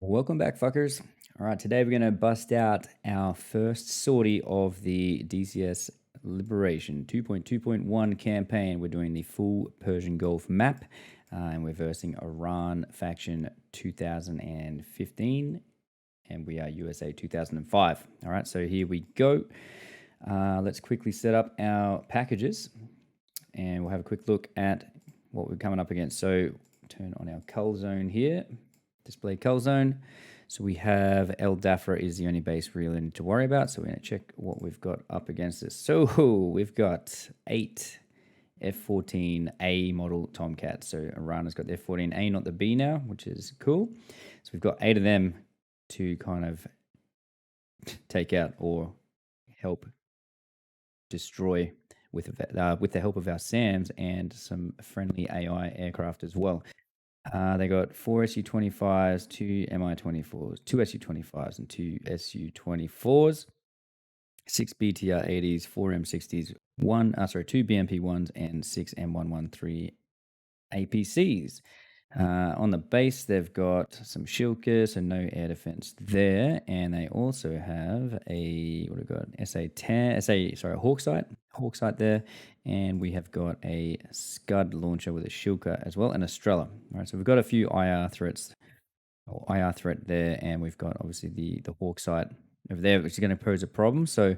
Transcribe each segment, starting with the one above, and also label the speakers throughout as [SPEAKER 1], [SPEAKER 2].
[SPEAKER 1] Welcome back, fuckers. All right, today we're going to bust out our first sortie of the DCS Liberation 2.2.1 campaign. We're doing the full Persian Gulf map, and we're versing Iran faction 2015, and we are USA 2005. All right, so here we go. Let's quickly set up our packages, and we'll have a quick look at what we're coming up against. So turn on our cull zone here. Display cull zone. So we have El Dhafra is the only base we really need to worry about. So we're going to check what we've got up against this. So we've got 8 F-14A model Tomcats. So Iran has got the F-14A, not the B now, which is cool. So we've got 8 of them to kind of take out or help destroy with the help of our SAMs and some friendly AI aircraft as well. They got 4 Su-25s, 2 Mi-24s, 2 Su-25s, and 2 Su-24s, 6 BTR-80s, 4 M-60s, 2 BMP-1s, and 6 M113 APCs. On the base, they've got some Shilka, so no air defense there, and they also have a Hawk sight there, and we have got a Scud launcher with a Shilka as well, and a Strela. All right, so we've got a few IR threat there, and we've got obviously the Hawk sight over there, which is going to pose a problem. So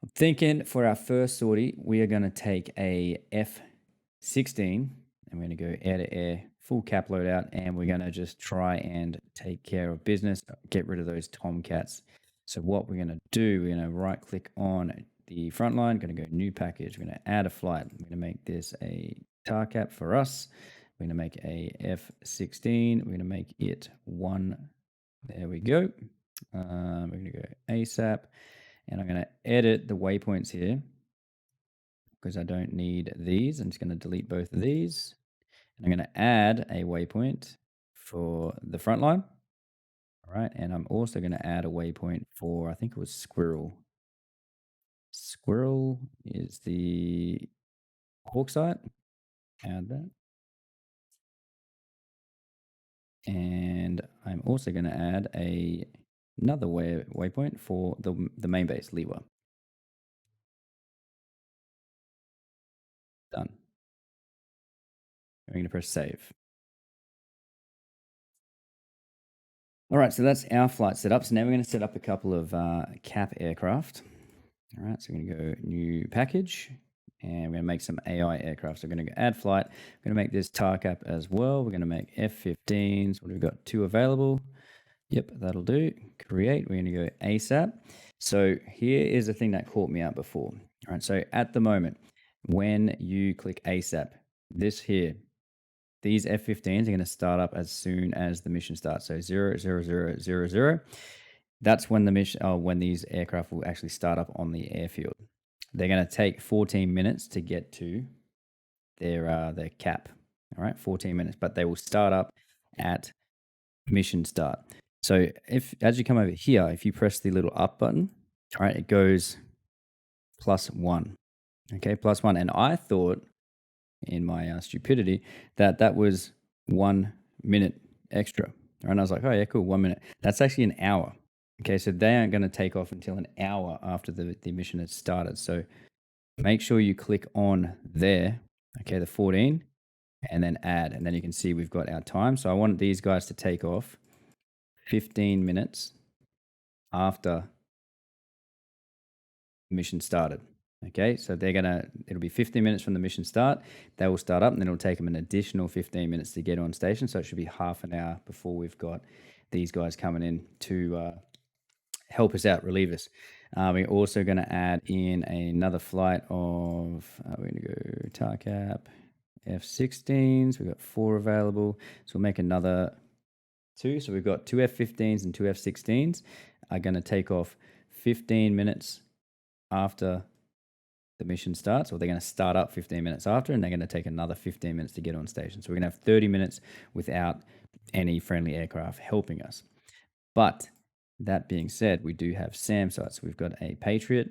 [SPEAKER 1] I'm thinking for our first sortie, we are going to take a F-16, and we're going to go air-to-air, full cap load out, and we're going to just try and take care of business, get rid of those Tomcats. So what we're going to do, we're going to right click on the front line, going to go new package, we're going to add a flight, we're going to make this a tar cap for us, we're going to make a F-16, we're going to make it 1, there we go, we're going to go ASAP, and I'm going to edit the waypoints here because I don't need these. I'm just going to delete both of these. And I'm going to add a waypoint for the front line. All right. And I'm also going to add a waypoint for, I think it was Squirrel. Squirrel is the Hawk sight. Add that. And I'm also going to add another waypoint for the main base, Liwa. Done. I'm going to press save. All right, so that's our flight setup. So now we're going to set up a couple of cap aircraft. All right, so we're going to go new package, and we're going to make some AI aircraft. So we're going to go add flight. We're going to make this tar cap as well. We're going to make F-15s. We've got 2 available. Yep, that'll do. Create. We're going to go ASAP. So here is the thing that caught me out before. All right, so at the moment, when you click ASAP, this here, these F-15s are going to start up as soon as the mission starts. So 00000. That's when the mission, when these aircraft will actually start up on the airfield. They're going to take 14 minutes to get to their cap. All right, 14 minutes, but they will start up at mission start. So as you come over here, if you press the little up button, all right, it goes +1. Okay, +1, and I thought, in my stupidity, that was 1 minute extra. And I was like, oh yeah, cool, 1 minute. That's actually an hour. Okay, so they aren't going to take off until an hour after the mission has started. So make sure you click on there, okay, the 14, and then add, and then you can see we've got our time. So I want these guys to take off 15 minutes after the mission started. Okay, so it'll be 15 minutes from the mission start. They will start up, and then it'll take them an additional 15 minutes to get on station. So it should be half an hour before we've got these guys coming in to help us out, relieve us. We're also going to add in another flight of, we're going to go tar cap, F-16s. We've got 4 available. So we'll make another 2. So we've got 2 F-15s and 2 F-16s are going to take off 15 minutes after the mission starts, or they're going to start up 15 minutes after, and they're going to take another 15 minutes to get on station. So we're going to have 30 minutes without any friendly aircraft helping us. But that being said, we do have SAM sites. We've got a Patriot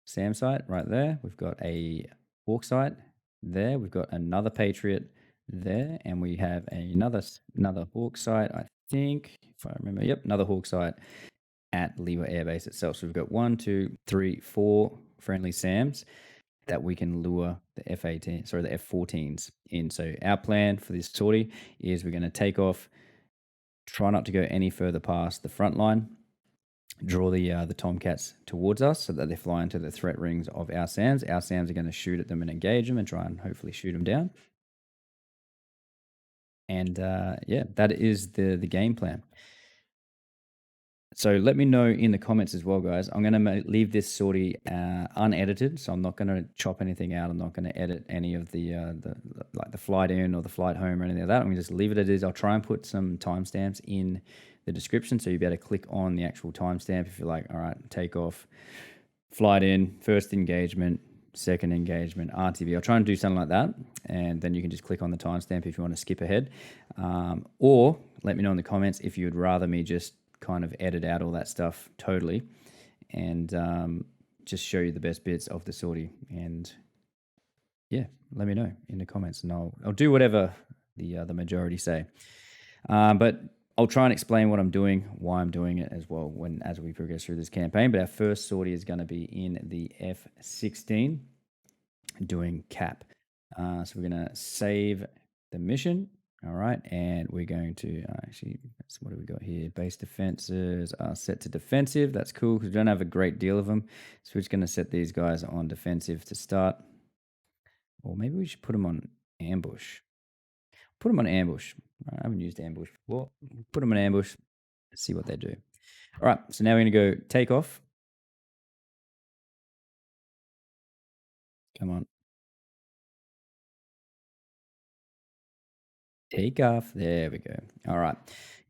[SPEAKER 1] SAM site right there. We've got a Hawk site there. We've got another Patriot there, and we have another Hawk site, I think, if I remember, yep, another hawk site at Liwa Airbase itself. So we've got 1, 2, 3, 4 friendly SAMs that we can lure the the F-14s in. So our plan for this sortie is we're going to take off, try not to go any further past the front line, draw the Tomcats towards us so that they fly into the threat rings of our SAMs. Our SAMs are going to shoot at them and engage them and try and hopefully shoot them down. And yeah, that is the game plan. So let me know in the comments as well, guys. I'm going to leave this sortie unedited, so I'm not going to chop anything out. I'm not going to edit any of the like the flight in or the flight home or anything like that. I'm going to just leave it as is. I'll try and put some timestamps in the description, so you'll be able to click on the actual timestamp if you're like, all right, takeoff, flight in, first engagement, second engagement, RTB. I'll try and do something like that, and then you can just click on the timestamp if you want to skip ahead. Or let me know in the comments if you'd rather me just kind of edit out all that stuff totally and just show you the best bits of the sortie. And yeah, let me know in the comments, and I'll do whatever the majority say. But I'll try and explain what I'm doing, why I'm doing it as well as we progress through this campaign. But our first sortie is going to be in the F-16 doing cap. So we're going to save the mission. All right, and we're going to actually, what do we got here? Base defenses are set to defensive. That's cool because we don't have a great deal of them. So we're just going to set these guys on defensive to start. Or maybe we should put them on ambush. Put them on ambush. I haven't used ambush before. Put them on ambush. Let's see what they do. All right, so now we're going to go take off. Come on. Take off. There we go. All right.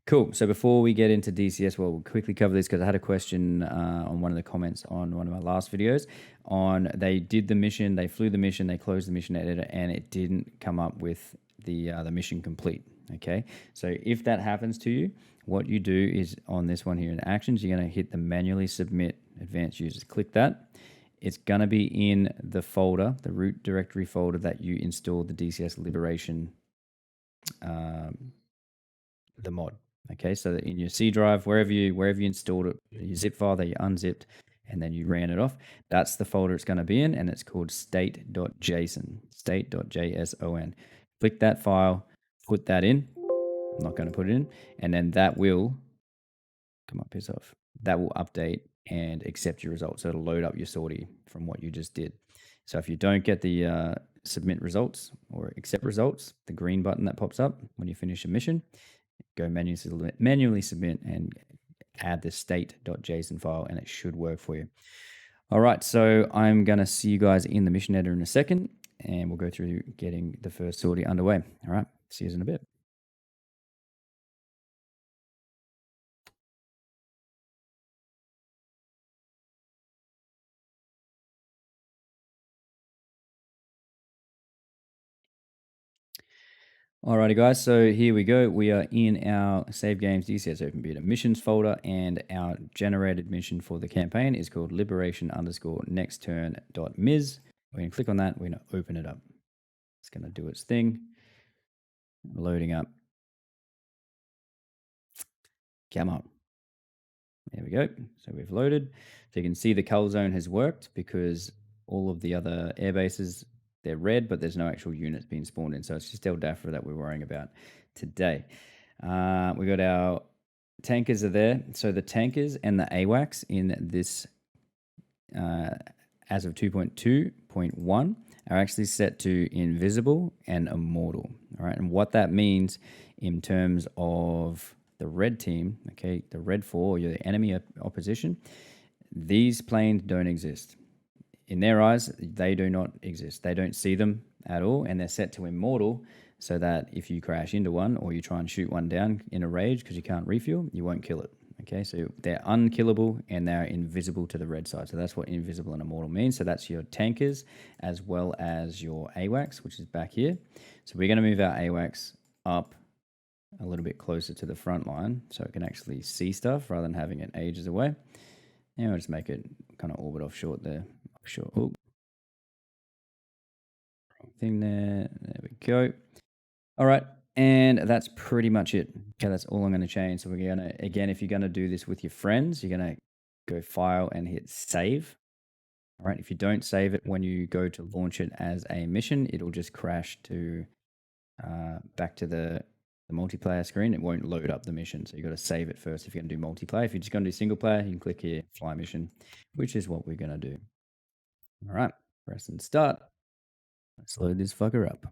[SPEAKER 1] Cool. So before we get into DCS, we'll quickly cover this because I had a question on one of the comments on one of my last videos on they did the mission, they flew the mission, they closed the mission editor, and it didn't come up with the mission complete. Okay. So if that happens to you, what you do is on this one here in actions, you're going to hit the manually submit advanced users. Click that. It's going to be in the folder, the root directory folder that you installed the DCS Liberation the mod. Okay, so that in your C drive, wherever you installed it, your zip file that you unzipped and then you ran it off, that's the folder it's going to be in, and it's called state.json, state.json. Click that file, put that in. I'm not going to put it in, and then that will come up, piss off. That will update and accept your results. So it'll load up your sortie from what you just did. So if you don't get the submit results or accept results, the green button that pops up when you finish a mission, go manually submit and add the state.json file, and it should work for you. All right, so I'm going to see you guys in the mission editor in a second, and we'll go through getting the first sortie underway. All right, see you in a bit. Alrighty guys, so here we go. We are in our Save Games DCS Open Beta missions folder, and our generated mission for the campaign is called liberation_nextturn.ms. We're going to click on that. We're going to open it up. It's going to do its thing. Loading up. Come on. There we go. So we've loaded. So you can see the cull zone has worked because all of the other air bases, they're red, but there's no actual units being spawned in. So it's just El Dhafra that we're worrying about today. We got our tankers are there. So the tankers and the AWACS in this, as of 2.2.1, are actually set to invisible and immortal. All right. And what that means in terms of the red team, okay, the red 4, you're the enemy opposition, these planes don't exist. In their eyes, they do not exist. They don't see them at all, and they're set to immortal so that if you crash into one or you try and shoot one down in a rage because you can't refuel, you won't kill it. Okay, so they're unkillable and they're invisible to the red side. So that's what invisible and immortal means. So that's your tankers as well as your AWACS, which is back here. So we're going to move our AWACS up a little bit closer to the front line so it can actually see stuff rather than having it ages away. And we'll just make it kind of orbit offshore there. Offshore. Oh, wrong thing there. There we go. All right. And that's pretty much it. Okay, that's all I'm going to change. So we're going to, again, if you're going to do this with your friends, you're going to go file and hit save. All right, if you don't save it when you go to launch it as a mission, it'll just crash to back to the multiplayer screen. It won't load up the mission. So you got to save it first if you're going to do multiplayer. If you're just going to do single player, you can click here, fly mission, which is what we're going to do. All right, press and start. Let's load this fucker up.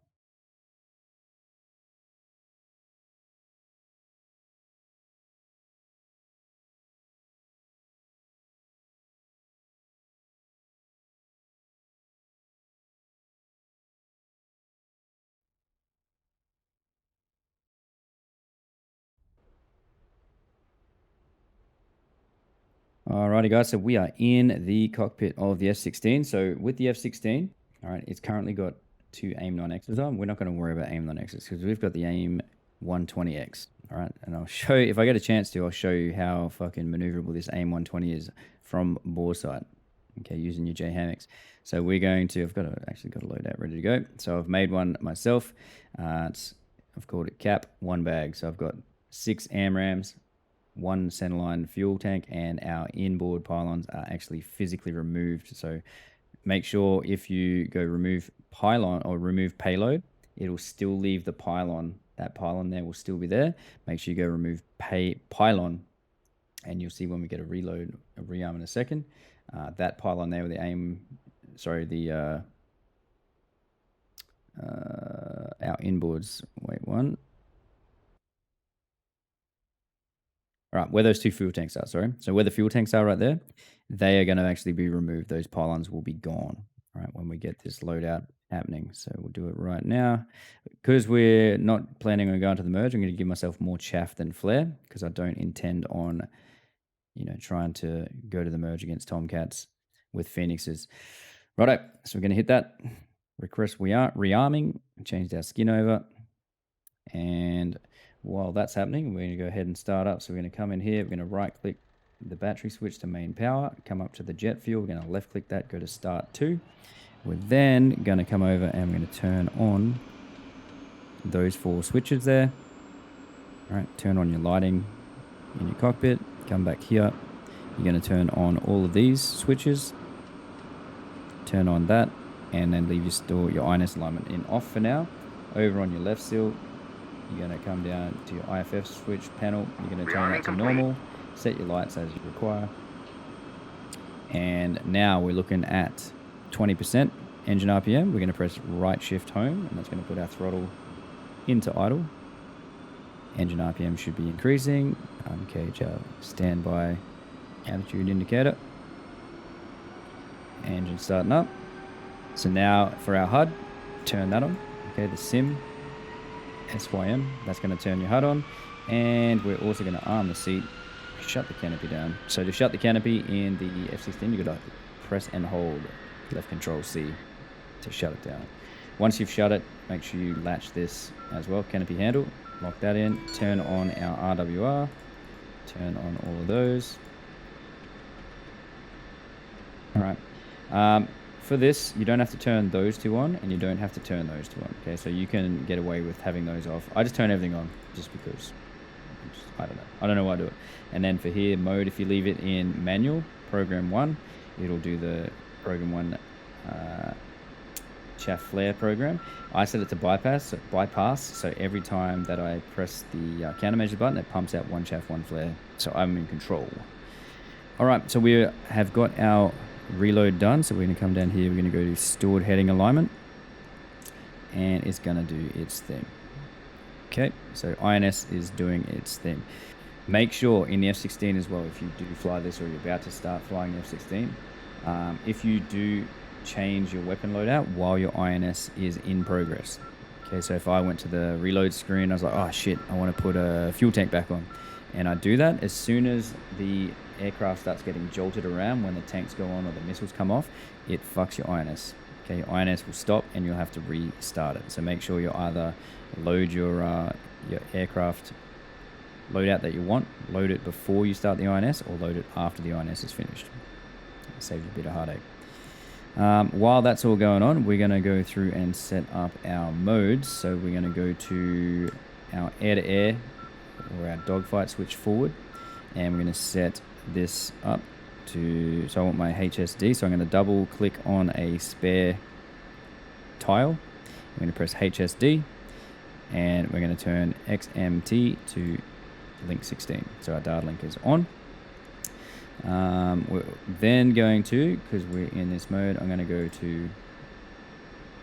[SPEAKER 1] Alrighty, guys. So we are in the cockpit of the F-16. So with the F-16, all right, it's currently got two AIM-9Xs on. We're not going to worry about AIM-9Xs because we've got the AIM-120X. All right, and I'll show you, if I get a chance to, I'll show you how fucking maneuverable this AIM-120 is from bore side. Okay, using your J-Hammocks. So we're going to, I've got a, actually got a loadout ready to go. So I've made one myself. I've called it Cap, one bag. So I've got 6 AMRAMs, 1 centerline fuel tank, and our inboard pylons are actually physically removed. So make sure if you go remove pylon or remove payload, it'll still leave the pylon. That pylon there will still be there. Make sure you go remove pylon, and you'll see when we get a reload, a rearm in a second. That pylon there with the our inboards. Wait, one. All right, where those 2 fuel tanks are, sorry. So where the fuel tanks are right there, they are going to actually be removed. Those pylons will be gone, all right, when we get this loadout happening. So we'll do it right now. Because we're not planning on going to the merge, I'm going to give myself more chaff than flare because I don't intend on, trying to go to the merge against Tomcats with Phoenixes. Righto, so we're going to hit that. Request rearming, changed our skin over. And while that's happening, we're going to go ahead and start up. So we're going to come in here, we're going to right click the battery switch to main power, come up to the jet fuel, we're going to left click that, go to start 2. We're then going to come over and we're going to turn on those 4 switches there. All right, turn on your lighting in your cockpit, come back here. You're going to turn on all of these switches, turn on that, and then leave your INS alignment in off for now. Over on your left seal, you're going to come down to your IFF switch panel. You're going to turn that to normal, set your lights as you require. And now we're looking at 20% engine RPM. We're going to press right shift home, and that's going to put our throttle into idle. Engine RPM should be increasing. Uncage our standby altitude indicator. Engine starting up. So now for our HUD, turn that on. Okay, the SIM, SYM, that's going to turn your HUD on. And we're also going to arm the seat, shut the canopy down. So to shut the canopy in the F-16, you've got to press and hold left control C to shut it down. Once you've shut it, make sure you latch this as well, canopy handle, lock that in, turn on our RWR, turn on all of those. All right. For this, you don't have to turn those 2 on, and you don't have to turn those 2 on. Okay, so you can get away with having those off. I just turn everything on just because. I don't know why I do it. And then for here, mode, if you leave it in manual, program 1, it'll do the program 1 chaff flare program. I set it to bypass. So every time that I press the countermeasure button, it pumps out 1 chaff, 1 flare. So I'm in control. All right, so we have got our reload done. So we're going to come down here. We're going to go to stored heading alignment, and it's going to do its thing. Okay, so INS is doing its thing. Make sure in the F-16 as well, if you do fly this or you're about to start flying the F-16, if you do change your weapon loadout while your INS is in progress. Okay, so if I went to the reload screen, I was like, oh shit, I want to put a fuel tank back on. And I do that as soon as the aircraft starts getting jolted around, when the tanks go on or the missiles come off, it fucks your INS. Okay, your INS will stop and you'll have to restart it. So make sure you either load your aircraft loadout that you want, load it before you start the INS, or load it after the INS is finished. It saves you a bit of heartache. While that's all going on, we're going to go through and set up our modes. So we're going to go to our air-to-air or our dogfight switch forward, and we're going to set this up to, so I want my HSD, so I'm going to double click on a spare tile. I'm going to press HSD, and we're going to turn XMT to link 16. So our data link is on. We're then going to, because we're in this mode, I'm going to go to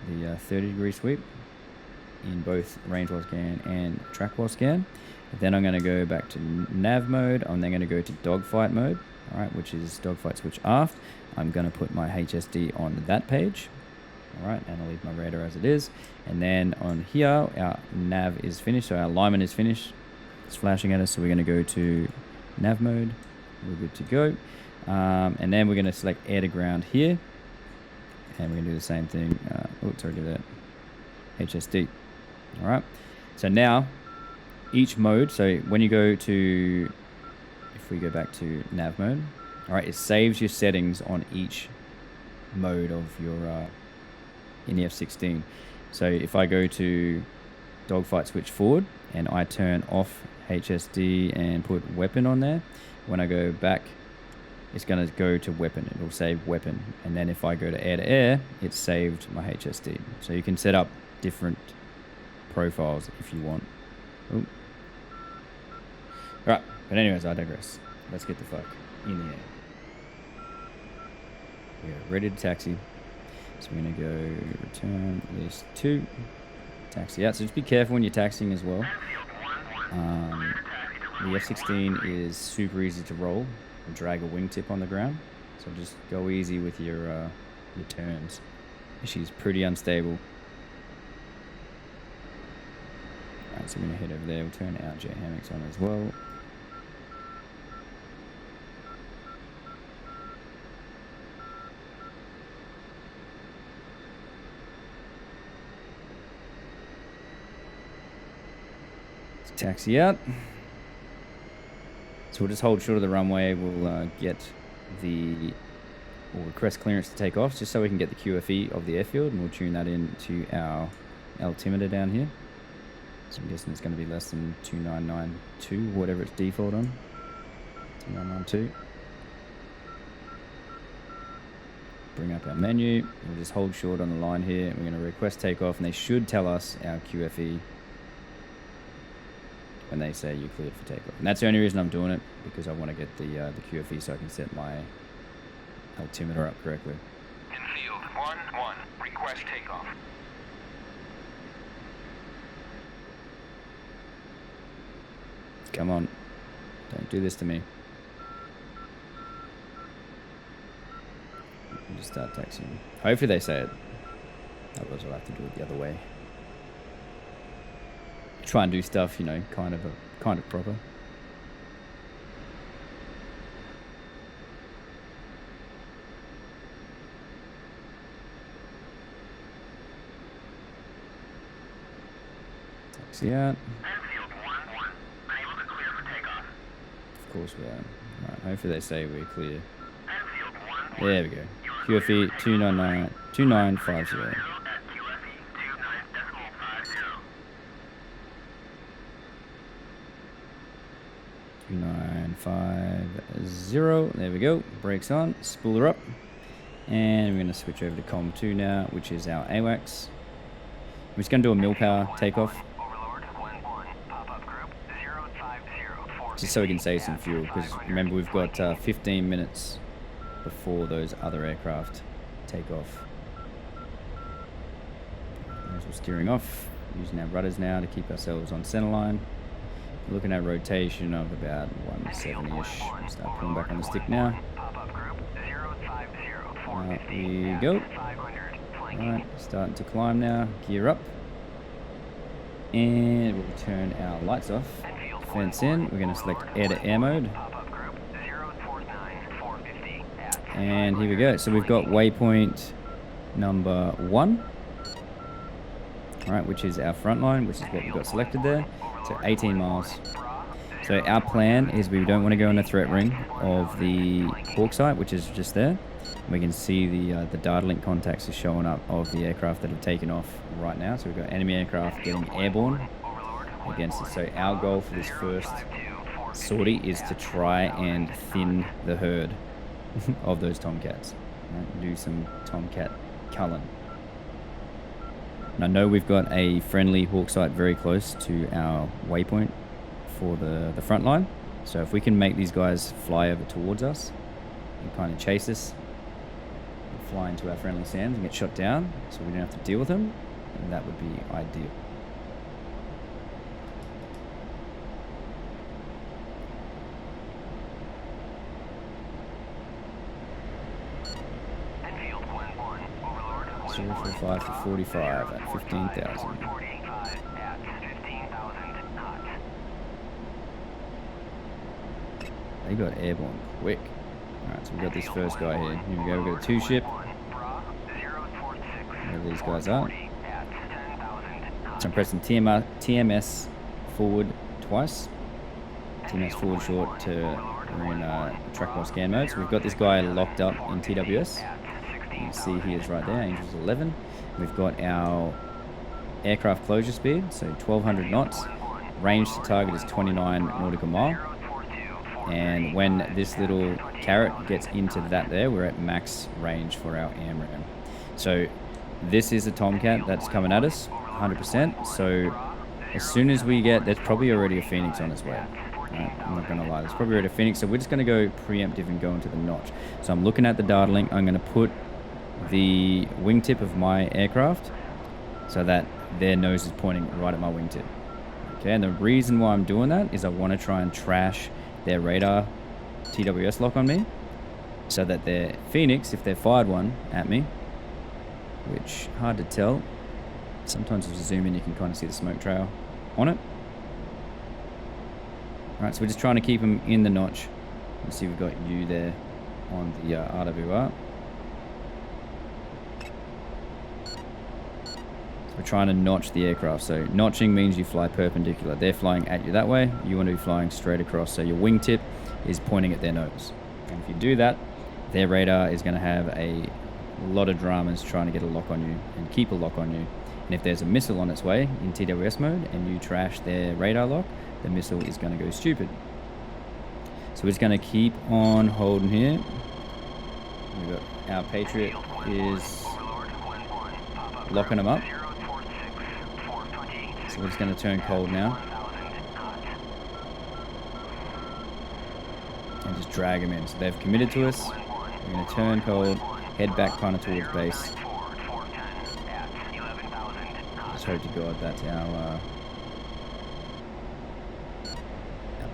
[SPEAKER 1] the 30-degree sweep in both range while scan and track while scan. Then I'm going to go back to nav mode. I'm then going to go to dogfight mode, all right, which is dogfight switch aft. I'm going to put my HSD on that page, all right, and I'll leave my radar as it is. And then on here, our nav is finished, so our alignment is finished. It's flashing at us, so we're going to go to nav mode. We're good to go. And then we're going to select air to ground here. And we're going to do the same thing. Sorry, do that. HSD. All right. So now, each mode. So when you go to, if we go back to nav mode, all right, it saves your settings on each mode of your in the F-16. So if I go to dogfight switch forward and I turn off HSD and put weapon on there, when I go back, it's going to go to weapon. It will save weapon. And then if I go to air, it's saved my HSD. So you can set up different profiles if you want. Ooh. Right, but anyways, I digress. Let's get the fuck in the air. We are ready to taxi. So we're going to go return list 2. Taxi out. So just be careful when you're taxiing as well. The F-16 is super easy to roll and drag a wingtip on the ground. So just go easy with your turns. She's pretty unstable. Alright, so we're going to head over there. We'll turn our jet hammocks on as well. Let's taxi out. So we'll just hold short of the runway. We'll we'll request clearance to take off, just so we can get the QFE of the airfield, and we'll tune that in to our altimeter down here. So I'm guessing it's going to be less than 2992, whatever it's default on. 2992. Bring up our menu. We'll just hold short on the line here. We're going to request takeoff, and they should tell us our QFE when they say you're cleared for takeoff. And that's the only reason I'm doing it, because I want to get the QFE so I can set my altimeter up correctly.
[SPEAKER 2] Infield 1-1, request takeoff.
[SPEAKER 1] Come on. Don't do this to me. We'll just start taxiing. Hopefully they say it. Otherwise I'll have to do it the other way. Try and do stuff, you know, kind of proper. Taxi out. Of course we are. Right, hopefully they say we're clear. There we go. QFE 2950. 950. There we go. Brakes on. Spooler up. And we're going to switch over to COM 2 now, which is our AWACS. We're just going to do a mil power takeoff, just so we can save some fuel, because remember we've got 15 minutes before those other aircraft take off. As we're steering off, using our rudders now to keep ourselves on centerline. Looking at rotation of about 170-ish. Start pulling back on the stick now. Out we go. Alright, starting to climb now. Gear up. And we'll turn our lights off. Fence in. We're going to select air-to-air mode. And here we go. So we've got waypoint number 1. Alright, which is our front line, which is what we've got selected there. So 18 miles. So our plan is we don't want to go in the threat ring of the hawk site, which is just there. We can see the data link contacts are showing up of the aircraft that have taken off right now. So we've got enemy aircraft getting airborne against it. So our goal for this first sortie is to try and thin the herd of those tomcats. Right? Do some tomcat culling. And I know we've got a friendly hawk site very close to our waypoint for the front line. So if we can make these guys fly over towards us and kind of chase us and fly into our friendly sands and get shot down so we don't have to deal with them, then that would be ideal.
[SPEAKER 2] Enfield 1-1, Overlord
[SPEAKER 1] 045 to 45 at 15,000.
[SPEAKER 2] 485 at 15,000 knots.
[SPEAKER 1] They got airborne quick. Alright, so we've got this first guy here. Here we go, we've got a 2-ship. There these guys are. So I'm pressing TMS forward twice. TMS forward short to we're in track ball scan mode. So we've got this guy locked up in TWS. You can see he is right there, Angels 11. We've got our aircraft closure speed, so 1200 knots. Range to target is 29 nautical mile. And when this little carrot gets into that there, we're at max range for our AMRAAM. So this is a tomcat that's coming at us, 100%. So as soon as we get, there's probably already a Phoenix on its way. I'm not going to lie, there's probably already a Phoenix. So we're just going to go preemptive and go into the notch. So I'm looking at the data link. I'm going to put the wingtip of my aircraft so that their nose is pointing right at my wingtip. Okay, and the reason why I'm doing that is I want to try and trash their radar TWS lock on me so that their Phoenix, if they fired one at me, which hard to tell, sometimes if you zoom in you can kind of see the smoke trail on it. Alright, so we're just trying to keep them in the notch. Let's see, we've got you there on the RWR. We're trying to notch the aircraft. So notching means you fly perpendicular. They're flying at you that way. You want to be flying straight across. So your wingtip is pointing at their nose. And if you do that, their radar is going to have a lot of dramas trying to get a lock on you and keep a lock on you. And if there's a missile on its way in TWS mode and you trash their radar lock, the missile is going to go stupid. So we're just going to keep on holding here. We've got our Patriot is locking them up. So we're just going to turn cold now. And just drag them in. So they've committed to us. We're going to turn cold, head back kind of towards base. Just hope to God that's our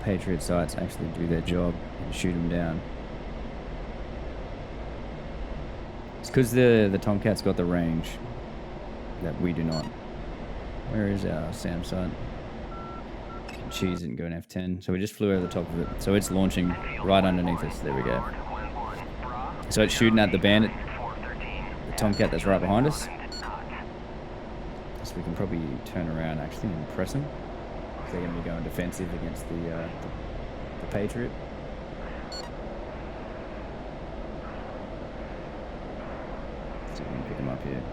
[SPEAKER 1] Patriot sites actually do their job and shoot them down. It's because the Tomcat's got the range that we do not. Where is our SAM site? Can cheese it and go an F10. So we just flew over the top of it. So it's launching right underneath us. There we go. So it's shooting at the bandit, the Tomcat that's right behind us. So we can probably turn around actually and press them. So they're going to be going defensive against the Patriot. So we can pick them up here.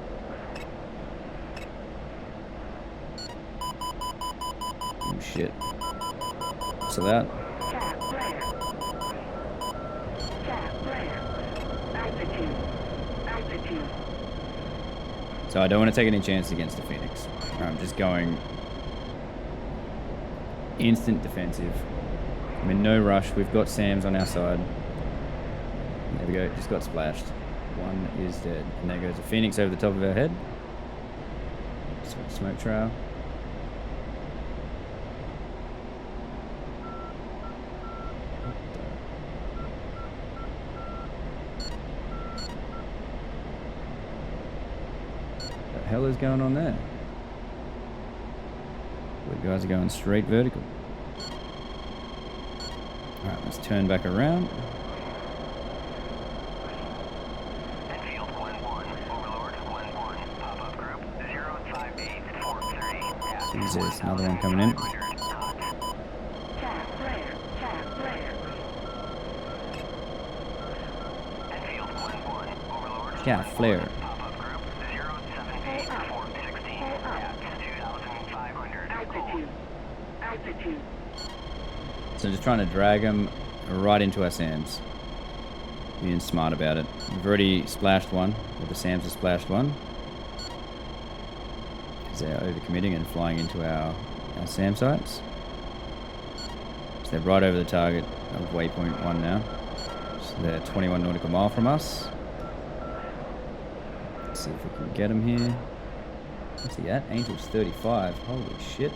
[SPEAKER 1] Oh shit. So that. So I don't want to take any chances against the Phoenix. I'm just going instant defensive. I'm in no rush. We've got SAMs on our side. There we go. Just got splashed. One is dead. And there goes a Phoenix over the top of our head. Smoke trail. What the hell is going on there? The guys are going straight vertical. Alright, let's turn back around.
[SPEAKER 2] Enfield 1-1, Overlord 1-1, pop-up group 05843.
[SPEAKER 1] Jesus, another one coming in.
[SPEAKER 2] Enfield 1-1, Overlord
[SPEAKER 1] Yeah, flare.
[SPEAKER 2] pop-up group 078-416 at 2,500.
[SPEAKER 1] So just trying to drag them right into our SAMs. Being smart about it. We've already splashed one, or the SAMs have splashed one. Because they're overcommitting and flying into our SAM sites. So they're right over the target of waypoint 1 now. So they're 21 nautical mile from us. Let's see if we can get them here. What's he at? Angel's 35. Holy shit.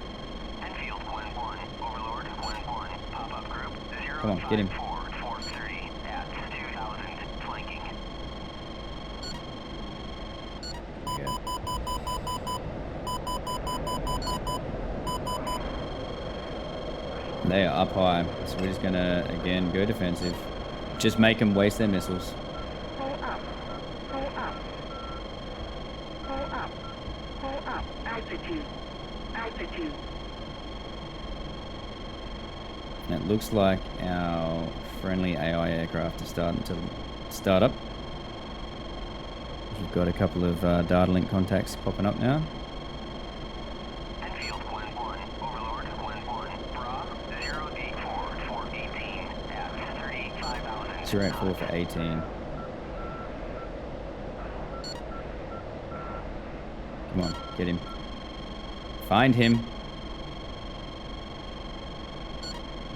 [SPEAKER 2] Enfield 1-1, Overlord 1-1, pop-up group
[SPEAKER 1] Come on, get him.
[SPEAKER 2] 430 at 2000, flanking.
[SPEAKER 1] Okay. They are up high, so we're just gonna again go defensive. Just make them waste their missiles.
[SPEAKER 3] Pull up. Pull up. Pull up. Pull up. Altitude. Altitude.
[SPEAKER 1] And it looks like our friendly AI aircraft is starting to start up. We've got a couple of data link contacts popping up now.
[SPEAKER 2] Enfield 1-1, Overlord 1-1, Bra 084 for 18 at 35,000.
[SPEAKER 1] 084 for 18. Come on, get him. Find him.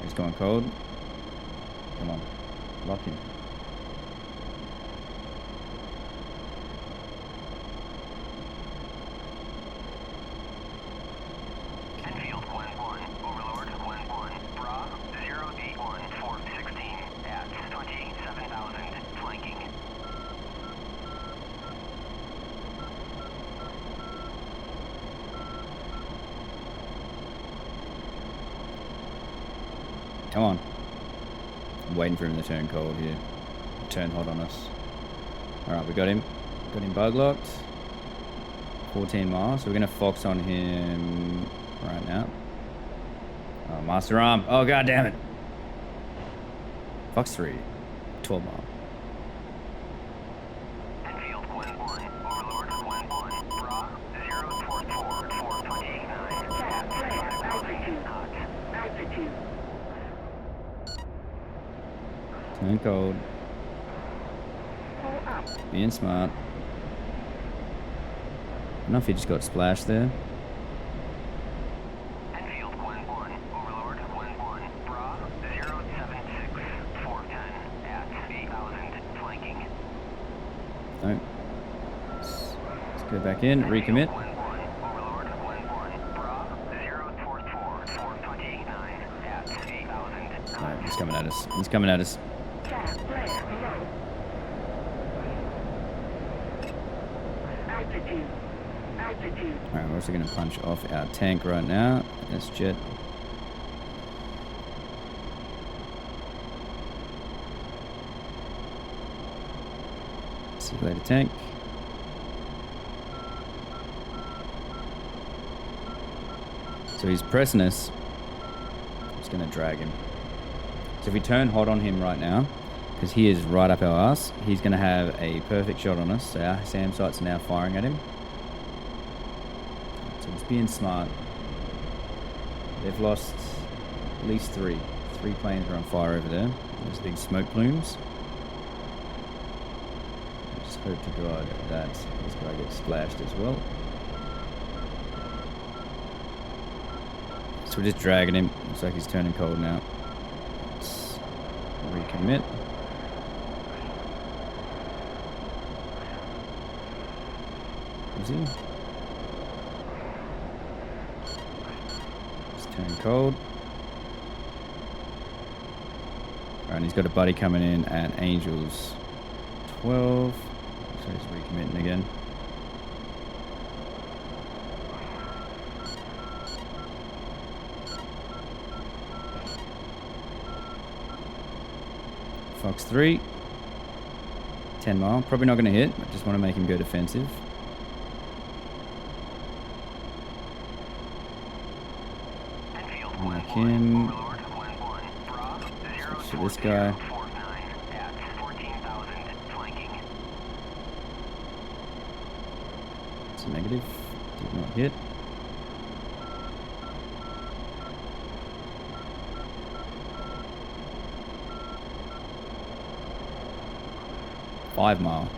[SPEAKER 1] He's going cold. Come on, lock him.
[SPEAKER 2] Enfield 1-1, Overlord 1-1, Bra 081 for 16 at 27,000, flanking.
[SPEAKER 1] Come on. I'm waiting for him to turn cold here. Turn hot on us. Alright, we got him. Got him bug locked. 14 miles. So we're going to fox on him right now. Oh, master arm. Oh, god damn it. Fox 3. 12 mile.
[SPEAKER 2] Enfield 1-1, Overlord 1-1, Bra 044 for 29 at 35,000 knots.
[SPEAKER 3] Altitude.
[SPEAKER 1] Turn cold.
[SPEAKER 3] Pull up.
[SPEAKER 1] Being smart. I don't know if he just got splashed there.
[SPEAKER 2] Enfield 1-1, Overlord 1-1, Bra 076 for 10 at 8,000, flanking.
[SPEAKER 1] No. Let's go back in. Recommit.
[SPEAKER 2] 1-1, Overlord 1-1, Bra 044 for 29 at 8,000 knots.
[SPEAKER 1] Alright, he's coming at us. He's coming at us.
[SPEAKER 3] Gas flare below. Altitude. Altitude.
[SPEAKER 1] Alright, we're also going to punch off our tank right now. This jet. See you later, tank. So he's pressing us. I'm just going to drag him. So if we turn hot on him right now, because he is right up our ass, he's going to have a perfect shot on us. So our SAM sights are now firing at him. So just being smart. They've lost at least 3. 3 planes are on fire over there. Those big smoke plumes. I just hope to God that this guy gets splashed as well. So we're just dragging him. Looks like he's turning cold now. Let's recommit. Is he? He's turning cold. Alright, and he's got a buddy coming in at Angels 12. So he's recommitting again. Fox 3. 10 mile. Probably not going to hit. I just want to make him go defensive. Like him. Switch to this guy. It's a negative. Did not hit. 5 mile.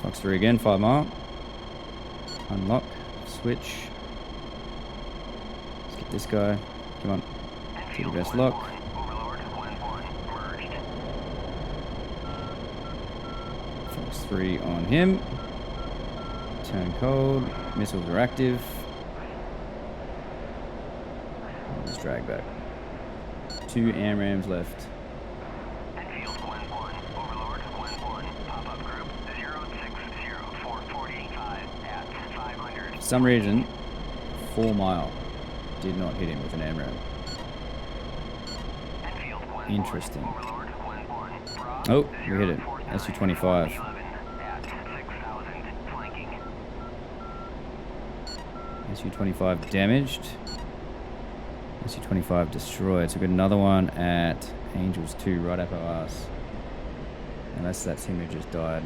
[SPEAKER 1] Fox 3 again, 5 mile. Unlock, switch. Let's get this guy. Come on. To the best lock.
[SPEAKER 2] Overlord 1-1 merged.
[SPEAKER 1] Fox 3 on him. Turn cold. Missiles are active. Let's drag back. 2 AMRAAMs left.
[SPEAKER 2] Enfield 1-1 Overlord 1-1 pop-up group 060445 at 500.
[SPEAKER 1] For some reason, 4 mile did not hit him with an AMRAAM.
[SPEAKER 2] Enfield 1-1
[SPEAKER 1] Interesting.
[SPEAKER 2] Overlord 1-1 Bra
[SPEAKER 1] Oh, we hit it.
[SPEAKER 2] 049
[SPEAKER 1] SU-25.
[SPEAKER 2] 11 at 6000 flanking.
[SPEAKER 1] SU-25 damaged. SU-25 destroyed. So we got another one at Angels 2 right up our ass. Unless that's him who just died.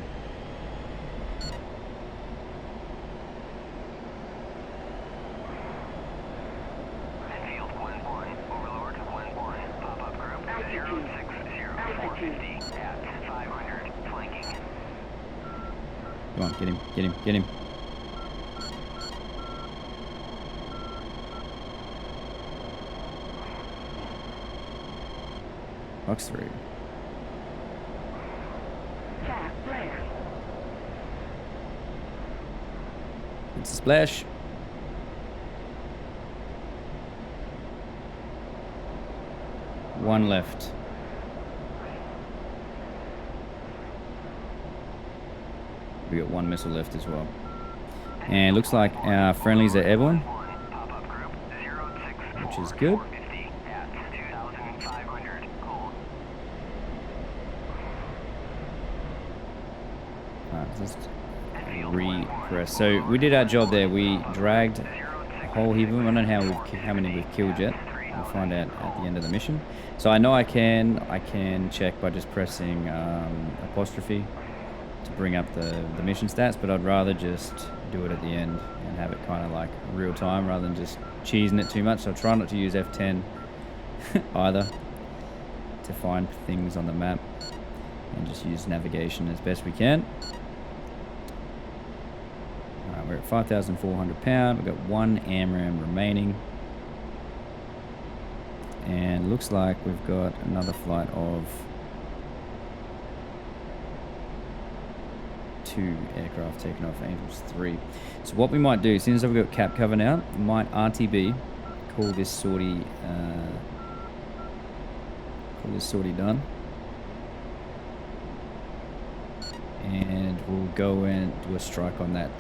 [SPEAKER 2] Enfield 1-1 Overlord 1-1 pop-up group 060450 at 500 flanking.
[SPEAKER 1] Come on, get him, get him, get him. Fox 3.
[SPEAKER 3] Fire flare.
[SPEAKER 1] It's a splash. One left. We got 1 missile left as well. And looks like our friendlies are airborne,
[SPEAKER 2] Pop-up group
[SPEAKER 1] which is good.
[SPEAKER 2] 06450 at 2500 cold.
[SPEAKER 1] Alright, let's repress. So we did our job there. We dragged a whole heap of them. I don't know how many we've killed yet. We'll find out at the end of the mission. So I know I can check by just pressing apostrophe to bring up the mission stats, but I'd rather just do it at the end and have it kind of like real time rather than just cheesing it too much. So I'll try not to use F10 either to find things on the map and just use navigation as best we can. Alright, we're at 5,400 pound. We've got 1 AMRAAM remaining. And looks like we've got another flight of 2 aircraft taken off Angels 3. So what we might do, since I've got cap cover now, we might RTB, call this sortie done. And we'll go and do a strike on that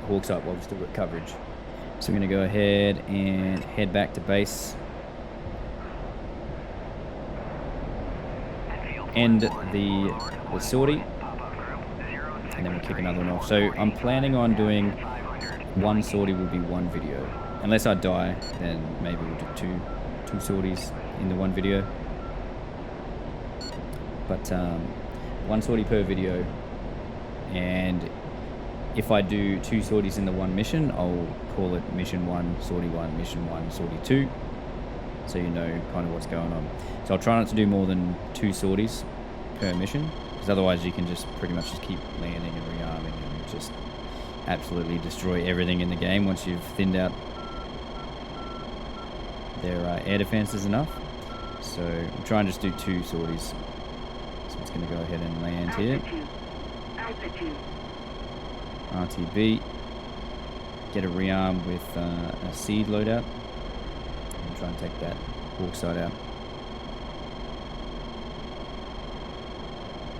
[SPEAKER 1] hawk site while we've still got coverage. So we're going to go ahead and head back to base. End the sortie, and then we'll kick another one off. So I'm planning on doing 1 sortie will be 1 video. Unless I die, then maybe we'll do two sorties in the 1 video. But 1 sortie per video, and if I do 2 sorties in the 1 mission, I'll call it mission 1, sortie 1, mission 1, sortie 2. So you know kind of what's going on. So I'll try not to do more than 2 sorties per mission, because otherwise you can just pretty much just keep landing and rearming and just absolutely destroy everything in the game once you've thinned out their air defenses enough. So I'm trying to just do 2 sorties. So it's going to go ahead and land here.
[SPEAKER 3] Altitude.
[SPEAKER 1] RTB. Get a rearm with a seed loadout. And try and take that hawk side out.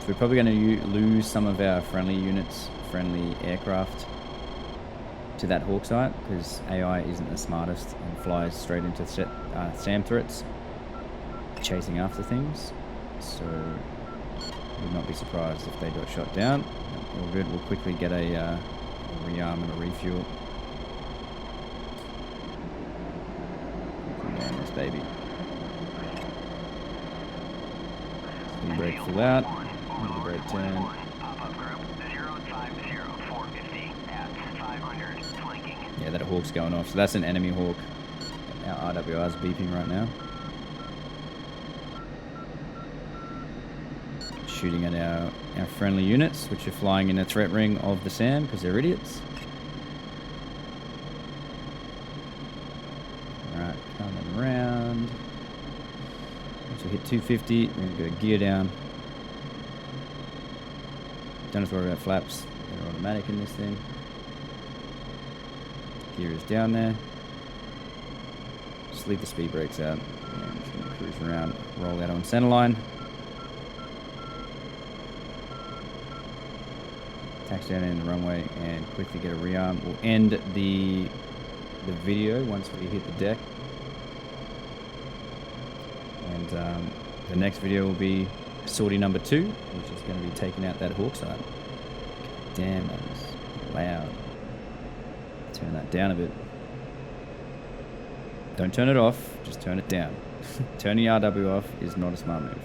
[SPEAKER 1] So we're probably going to lose some of our friendly units, friendly aircraft to that hawk site, because AI isn't the smartest and flies straight into SAM threats, chasing after things. So would not be surprised if they got shot down. All good. We'll quickly get a rearm and a refuel. Land this baby. Speed brake full out. Another brake turn.
[SPEAKER 2] Pop-up group 050450 at 500 flanking.
[SPEAKER 1] Yeah, Yeah, that hawk's going off. So that's an enemy hawk. Our RWR is beeping right now. Shooting at our friendly units, which are flying in a threat ring of the SAM because they're idiots. Alright, coming around. Once we hit 250, we're going to go gear down. Don't have to worry about flaps. They're automatic in this thing. Gear is down there. Just leave the speed brakes out. Yeah, I'm just going to cruise around, roll out on centerline. Taxi down in the runway and quickly get a rearm. We'll end the video once we hit the deck. And the next video will be sortie number 2, which is going to be taking out that hawk side. Damn, that was loud. Turn that down a bit. Don't turn it off, just turn it down. Turning RW off is not a smart move.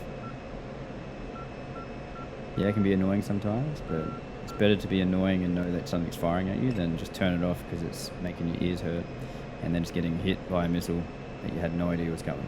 [SPEAKER 1] Yeah, it can be annoying sometimes, but it's better to be annoying and know that something's firing at you than just turn it off because it's making your ears hurt and then just getting hit by a missile that you had no idea was coming.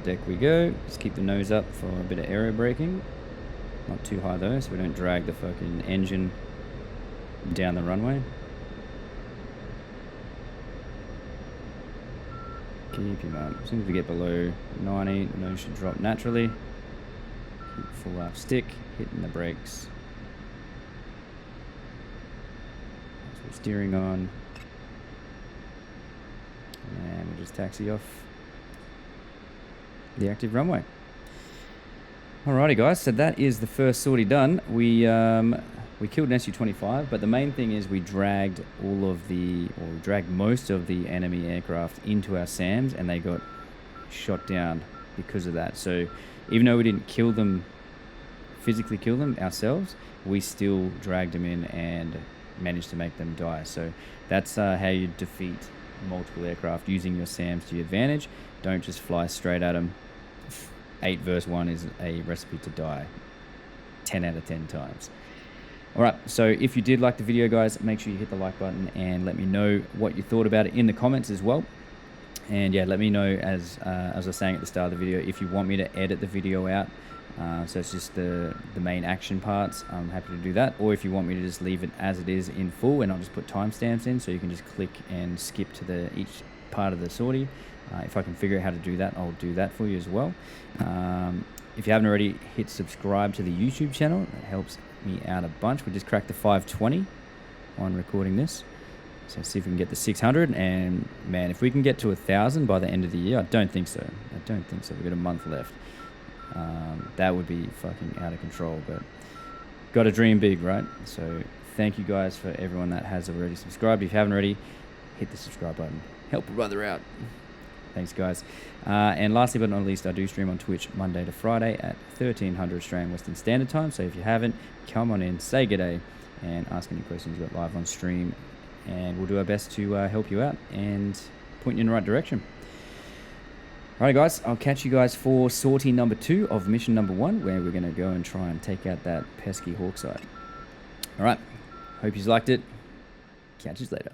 [SPEAKER 1] Deck we go. Just keep the nose up for a bit of aero braking. Not too high though, so we don't drag the fucking engine down the runway. Keep him up. As soon as we get below 90, the nose should drop naturally. Keep full lap stick, hitting the brakes. So we're steering on. And we'll just taxi off the active runway. Alrighty guys, so that is the first sortie done. We killed an Su-25, but the main thing is we dragged dragged most of the enemy aircraft into our SAMs and they got shot down because of that. So even though we didn't kill them, physically kill them ourselves, we still dragged them in and managed to make them die. So that's how you defeat multiple aircraft, using your SAMs to your advantage. Don't just fly straight at them. 8 versus 1 is a recipe to die 10 out of 10 times. Alright, so if you did like the video guys, make sure you hit the like button and let me know what you thought about it in the comments as well. And yeah, let me know, as I was saying at the start of the video, if you want me to edit the video out, so it's just the main action parts, I'm happy to do that. Or if you want me to just leave it as it is in full and I'll just put timestamps in so you can just click and skip to each part of the sortie. If I can figure out how to do that, I'll do that for you as well. If you haven't already, hit subscribe to the YouTube channel. That helps me out a bunch. We just cracked the 520 on recording this. So see if we can get the 600. And man, if we can get to 1,000 by the end of the year, I don't think so. We've got a month left. That would be fucking out of control, but got to dream big, right? So thank you guys for everyone that has already subscribed. If you haven't already, hit the subscribe button. Help a brother out. Thanks guys. And lastly but not least, I do stream on Twitch Monday to Friday at 1300 Australian Western Standard Time. So if you haven't, come on in, say g'day, and ask any questions you've got live on stream. And we'll do our best to help you out and point you in the right direction. Alright guys, I'll catch you guys for sortie number 2 of mission number 1, where we're going to go and try and take out that pesky hawk side. Alright, hope you liked it. Catch you later.